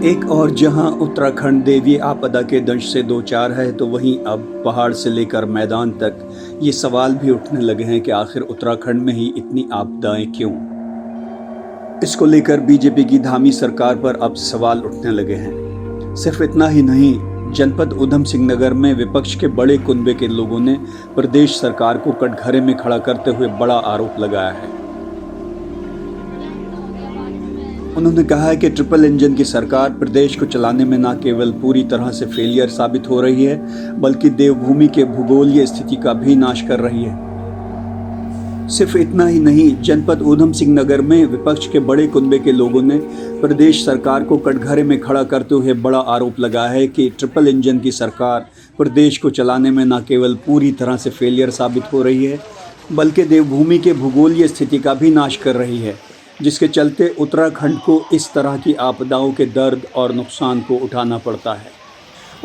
एक और जहां उत्तराखंड दैवीय आपदा के दंश से दो चार है, तो वहीं अब पहाड़ से लेकर मैदान तक ये सवाल भी उठने लगे हैं कि आखिर उत्तराखंड में ही इतनी आपदाएं क्यों। इसको लेकर बीजेपी की धामी सरकार पर अब सवाल उठने लगे हैं। सिर्फ इतना ही नहीं, जनपद ऊधम सिंह नगर में विपक्ष के बड़े कुनबे के लोगों ने प्रदेश सरकार को कटघरे में खड़ा करते हुए बड़ा आरोप लगाया है। उन्होंने कहा है कि ट्रिपल इंजन की सरकार प्रदेश को चलाने में न केवल पूरी तरह से फेलियर साबित हो रही है, बल्कि देवभूमि के भूगोलीय स्थिति का भी नाश कर रही है। सिर्फ इतना ही नहीं, जनपद ऊधम सिंह नगर में विपक्ष के बड़े कुनबे के लोगों ने प्रदेश सरकार को कटघरे में खड़ा करते हुए बड़ा आरोप लगाया है कि ट्रिपल इंजन की सरकार प्रदेश को चलाने में न केवल पूरी तरह से फेलियर साबित हो रही है, बल्कि देवभूमि के भूगोलीय स्थिति का भी नाश कर रही है, जिसके चलते उत्तराखंड को इस तरह की आपदाओं के दर्द और नुकसान को उठाना पड़ता है।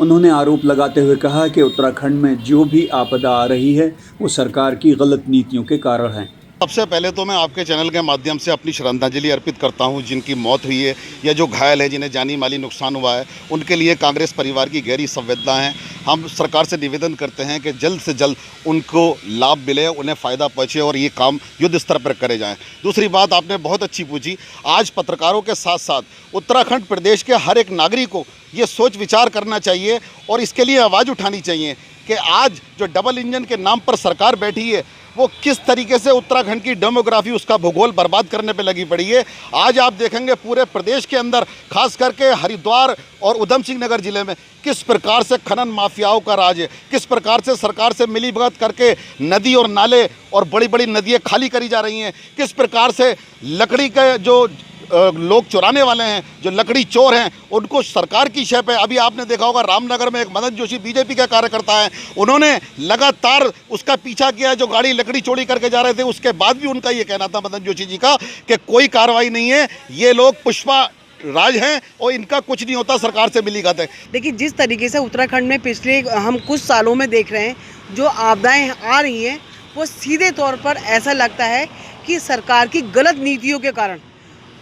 उन्होंने आरोप लगाते हुए कहा कि उत्तराखंड में जो भी आपदा आ रही है वो सरकार की गलत नीतियों के कारण है। सबसे पहले तो मैं आपके चैनल के माध्यम से अपनी श्रद्धांजलि अर्पित करता हूं जिनकी मौत हुई है या जो घायल है, जिन्हें जानी माली नुकसान हुआ है, उनके लिए कांग्रेस परिवार की गहरी संवेदना है। हम सरकार से निवेदन करते हैं कि जल्द से जल्द उनको लाभ मिले, उन्हें फ़ायदा पहुँचे और ये काम युद्ध स्तर पर करे जाएँ। दूसरी बात आपने बहुत अच्छी पूछी। आज पत्रकारों के साथ साथ उत्तराखंड प्रदेश के हर एक नागरिक को ये सोच विचार करना चाहिए और इसके लिए आवाज़ उठानी चाहिए कि आज जो डबल इंजन के नाम पर सरकार बैठी है वो किस तरीके से उत्तराखंड की डेमोग्राफी, उसका भूगोल बर्बाद करने पे लगी पड़ी है। आज आप देखेंगे पूरे प्रदेश के अंदर, खास करके हरिद्वार और ऊधम सिंह नगर ज़िले में किस प्रकार से खनन माफियाओं का राज है, किस प्रकार से सरकार से मिलीभगत करके नदी और नाले और बड़ी बड़ी नदियाँ खाली करी जा रही हैं, किस प्रकार से लकड़ी के जो लोग चुराने वाले हैं, जो लकड़ी चोर हैं, उनको सरकार की शय पे। अभी आपने देखा होगा रामनगर में एक मदन जोशी बीजेपी का कार्यकर्ता है, उन्होंने लगातार उसका पीछा किया, जो गाड़ी लकड़ी चोरी करके जा रहे थे। उसके बाद भी उनका ये कहना था मदन जोशी जी का कि कोई कार्रवाई नहीं है, ये लोग पुष्पा राज हैं और इनका कुछ नहीं होता, सरकार से मिलीभगत है। देखिए, जिस तरीके से उत्तराखंड में पिछले हम कुछ सालों में देख रहे हैं जो आपदाएं आ रही हैं, वो सीधे तौर पर ऐसा लगता है कि सरकार की गलत नीतियों के कारण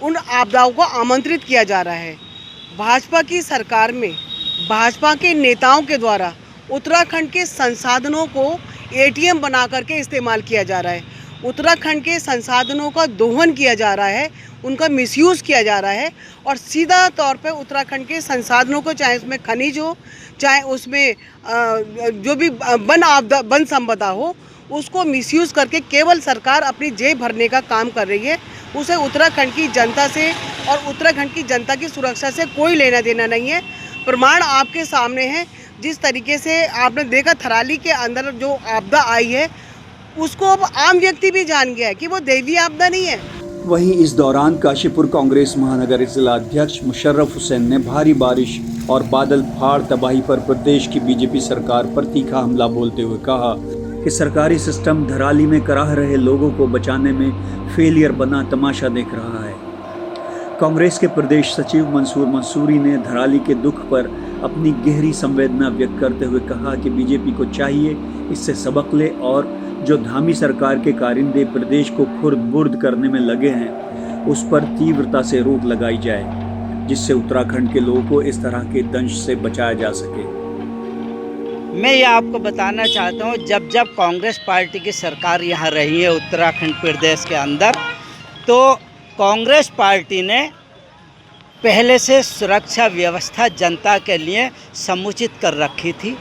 उन आपदाओं को आमंत्रित किया जा रहा है। भाजपा की सरकार में भाजपा के नेताओं के द्वारा उत्तराखंड के संसाधनों को एटीएम बना करके इस्तेमाल किया जा रहा है। उत्तराखंड के संसाधनों का दोहन किया जा रहा है, उनका मिसयूज़ किया जा रहा है और सीधा तौर पे उत्तराखंड के संसाधनों को, चाहे उसमें खनिज हो, चाहे उसमें जो भी वन संपदा हो, उसको मिसयूज़ करके केवल सरकार अपनी जेब भरने का काम कर रही है। उसे उत्तराखंड की जनता से और उत्तराखंड की जनता की सुरक्षा से कोई लेना देना नहीं है। प्रमाण आपके सामने है। जिस तरीके से आपने देखा थराली के अंदर जो आपदा आई है, उसको अब आम व्यक्ति भी जान गया है कि वो दैवीय आपदा नहीं है। वहीं इस दौरान काशीपुर कांग्रेस महानगर जिला अध्यक्ष मुशर्रफ हुसैन ने भारी बारिश और बादल फाड़ तबाही पर प्रदेश की बीजेपी सरकार पर तीखा हमला बोलते हुए कहा कि सरकारी सिस्टम धराली में कराह रहे लोगों को बचाने में फेलियर बना तमाशा देख रहा है। कांग्रेस के प्रदेश सचिव मंसूर मंसूरी ने धराली के दुख पर अपनी गहरी संवेदना व्यक्त करते हुए कहा कि बीजेपी को चाहिए इससे सबक ले और जो धामी सरकार के कारिंदे प्रदेश को खुर्द-बुर्द करने में लगे हैं, उस पर तीव्रता से रोक लगाई जाए, जिससे उत्तराखंड के लोगों को इस तरह के दंश से बचाया जा सके। मैं ये आपको बताना चाहता हूँ, जब जब कांग्रेस पार्टी की सरकार यहाँ रही है उत्तराखंड प्रदेश के अंदर, तो कांग्रेस पार्टी ने पहले से सुरक्षा व्यवस्था जनता के लिए समुचित कर रखी थी।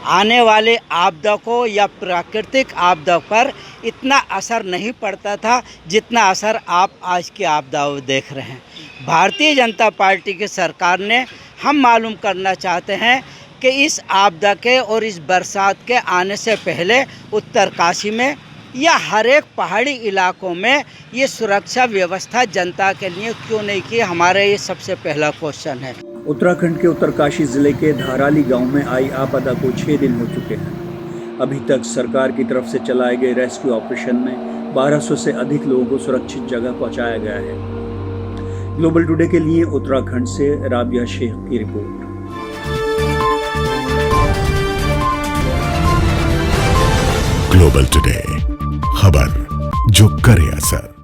आने वाले आपदा को या प्राकृतिक आपदा पर इतना असर नहीं पड़ता था जितना असर आप आज की आपदाओं देख रहे हैं। भारतीय जनता पार्टी की सरकार ने, हम मालूम करना चाहते हैं कि इस आपदा के और इस बरसात के आने से पहले उत्तरकाशी में या हर एक पहाड़ी इलाकों में ये सुरक्षा व्यवस्था जनता के लिए क्यों नहीं की, हमारा ये सबसे पहला क्वेश्चन है। उत्तराखंड के उत्तरकाशी जिले के धाराली गांव में आई आपदा को 6 दिन हो चुके हैं। अभी तक सरकार की तरफ से चलाए गए रेस्क्यू ऑपरेशन में 1200 से अधिक लोगों को सुरक्षित जगह पहुंचाया गया है। ग्लोबल टुडे के लिए उत्तराखंड से राबिया शेख की रिपोर्ट। ग्लोबल टुडे, खबर जो करे असर।